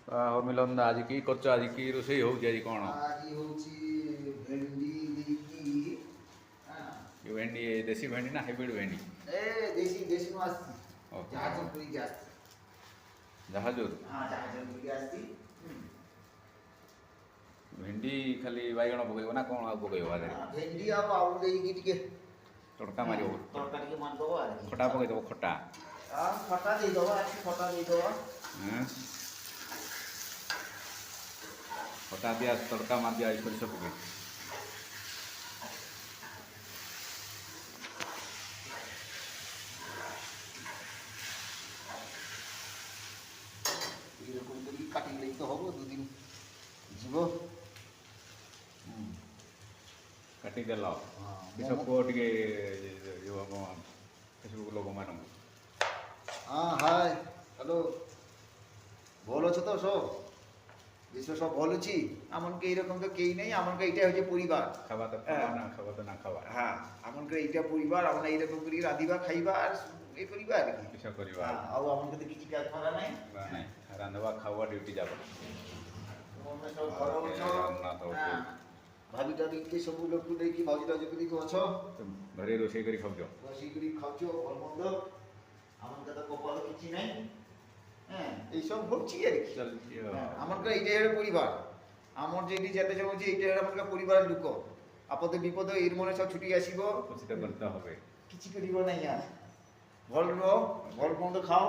ମିଲନ ଦା ଆଜି କି କରୁଛ ଆଜି କି ରୋଷେଇ ହଉଛି ଆଜି କ'ଣ ଆଜି ହଉଛି ଭେଣ୍ଡି ଦେଇକି ଭେଣ୍ଡି ଦେଶୀ ଭେଣ୍ଡି ନା ହାଇବ୍ରିଡ୍ ଭେଣ୍ଡି ଦେଶୀ ଦେଶୀ नु ଆସିଛି ଓହୋ। ଜାହାଜ କରିକି ଆସିଛି ଜାହାଜରୁ ଜାହାଜ କରିକି ଆସିଛି ଭେଣ୍ଡି ଖାଲି ବାଇଗଣ ପକେଇବ ନା କ'ଣ ଆଉ ପକେଇବ ଆରେ ଭେଣ୍ଡି ଆଉ ଆଳୁ ଦେଇକି ଟିକେ ତଡ଼କା ମାରିବ ତଡ଼କା ଟିକେ ମାରିଦେବ ଖଟା ପକେଇଦେବ ଖଟା ଖଟା ଦେଇଦେବ ଆଜି ଖଟା ଦେଇଦେବ ଖଟା ଦିଆ ତଡ଼କା ମାରି ଦିଆ ସୋରିଷ ପକେଇ এরকম করে কাটিলেই তো হবো দুদিন ଯିବ କାଟିଦେଲ କିସ କୁହ ଟିକେ ଯେଉଁ ଆମ ଫେସବୁକ୍ ଲୋକମାନଙ୍କୁ হ্যাঁ হাই হ্যালো ভালো আছো তো সব বিশ্ব সব ভালো আছি এমনকি এইরকম তো কেই নেই এমনকি এইটা হচ্ছে পরিবার খাওয়া তো খাওয়া না খাওয়া তো না খাওয়া হ্যাঁ এমনকি এইটা পরিবার আমরা এইরকম করে রাধিবা খাইবা আর এই পরিবার আর কি কিস করিবা ଆଉ ଆମକୁ ତ କିଛି କାজ କରା ନାହିଁ ନାଇଁ ରାନ୍ଧବା ଖାଇବା ଡ୍ୟୁଟି যাব ତମେ ସବୁ ଘର ଅଛ ଭାବିଟା ଦେଇକି ସବୁ ଲୋକକୁ ଦେଇକି ଭାଉଜିଟା ଯେମିତି ଅଛ ଘରେ ରୋଷେଇ କରି ଖାଉଛ ରୋଷେଇ କରି ଖାଉଛ ଭଲ ମନ୍ଦ ଆମର ତ କପାଳ କିଛି ନାହିଁ হ্যাঁ এইসব হচ্ছে আর কি আমাদের এইটা হলো পরিবার আমার যেটি যেতে চাইছি এইটা হলো আমাদের পরিবারের লোক আপদে বিপদে এর মনে সব ছুটি আসিব খুশিতে করতে হবে কিছু করিব নাই আর ভাল রহ ভাল মন্দ খাও